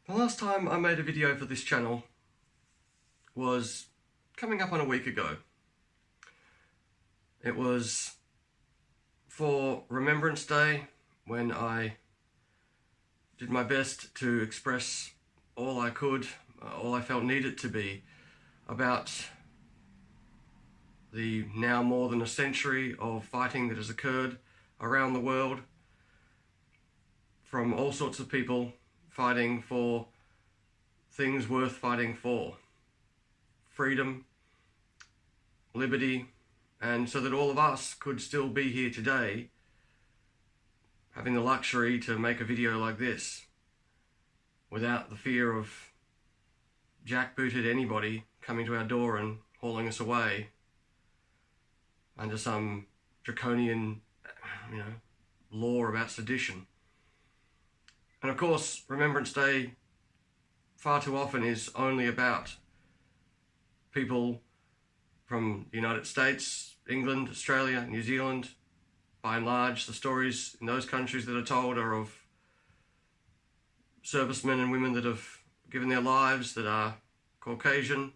The last time I made a video for this channel was coming up on a week ago. It was for Remembrance Day, when I did my best to express all I could, all I felt needed to be about the now more than a century of fighting that has occurred around the world, from all sorts of people fighting for things worth fighting for. Freedom, liberty, and so that all of us could still be here today, having the luxury to make a video like this without the fear of jackbooted anybody coming to our door and hauling us away under some draconian, law about sedition. And of course, Remembrance Day far too often is only about people from the United States, England, Australia, New Zealand. By and large, the stories in those countries that are told are of servicemen and women that have given their lives that are Caucasian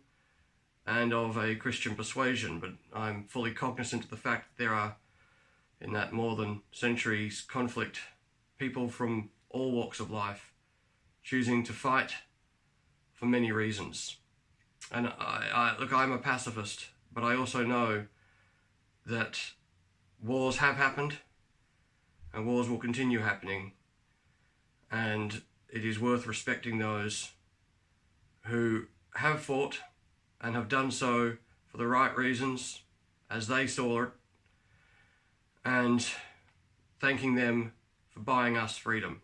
and of a Christian persuasion. But I'm fully cognizant of the fact that there are, in that more than centuries conflict, people from all walks of life choosing to fight for many reasons. And look, I'm a pacifist, but I also know that wars have happened and wars will continue happening, and it is worth respecting those who have fought and have done so for the right reasons as they saw it, and thanking them for buying us freedom.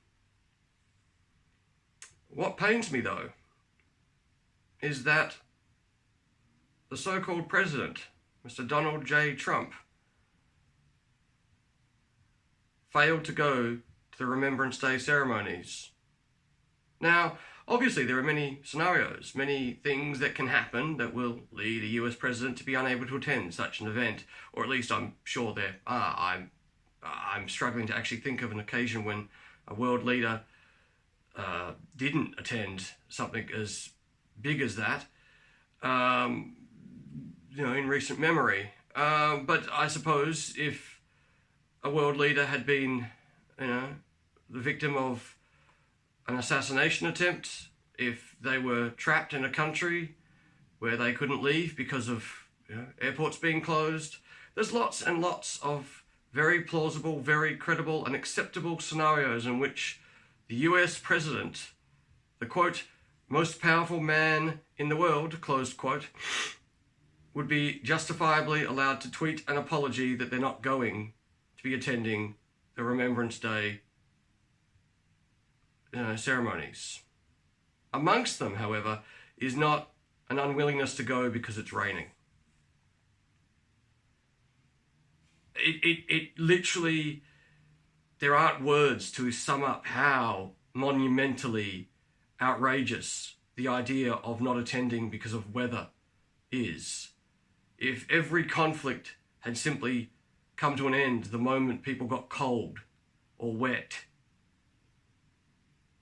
What pains me, though, is that the so-called president, Mr. Donald J. Trump, failed to go to the Remembrance Day ceremonies. Now, obviously there are many scenarios, many things that can happen that will lead a US president to be unable to attend such an event, or at least I'm sure there are. I'm struggling to actually think of an occasion when a world leader didn't attend something as big as that, in recent memory. But I suppose if a world leader had been, the victim of an assassination attempt, if they were trapped in a country where they couldn't leave because of airports being closed, there's lots and lots of very plausible, very credible and acceptable scenarios in which the US president, the quote, most powerful man in the world, closed quote, would be justifiably allowed to tweet an apology that they're not going to be attending the Remembrance Day ceremonies. Amongst them, however, is not an unwillingness to go because it's raining. It literally, there aren't words to sum up how monumentally outrageous the idea of not attending because of weather is. If every conflict had simply come to an end the moment people got cold or wet,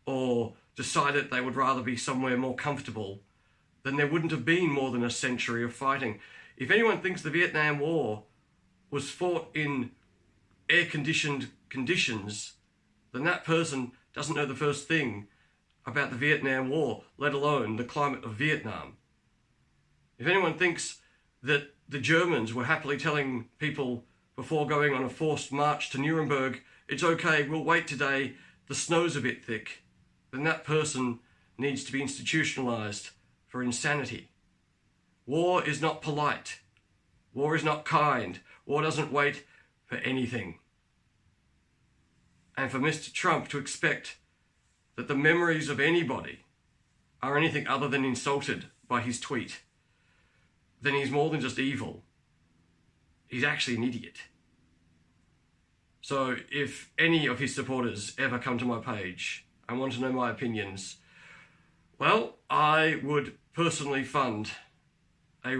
or decided they would rather be somewhere more comfortable, then there wouldn't have been more than a century of fighting. If anyone thinks the Vietnam War was fought in air-conditioned conditions, then that person doesn't know the first thing about the Vietnam War, let alone the climate of Vietnam. If anyone thinks that the Germans were happily telling people before going on a forced march to Nuremberg, it's okay, we'll wait today, the snow's a bit thick, then that person needs to be institutionalized for insanity. War is not polite. War is not kind. War doesn't wait for anything. And for Mr. Trump to expect that the memories of anybody are anything other than insulted by his tweet, then he's more than just evil. He's actually an idiot. So if any of his supporters ever come to my page and want to know my opinions, well, I would personally fund a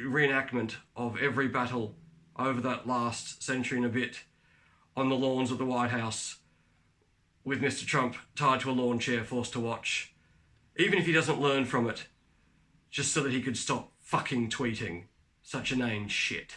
reenactment of every battle over that last century and a bit on the lawns of the White House with Mr. Trump tied to a lawn chair, forced to watch, even if he doesn't learn from it, just so that he could stop fucking tweeting such inane shit.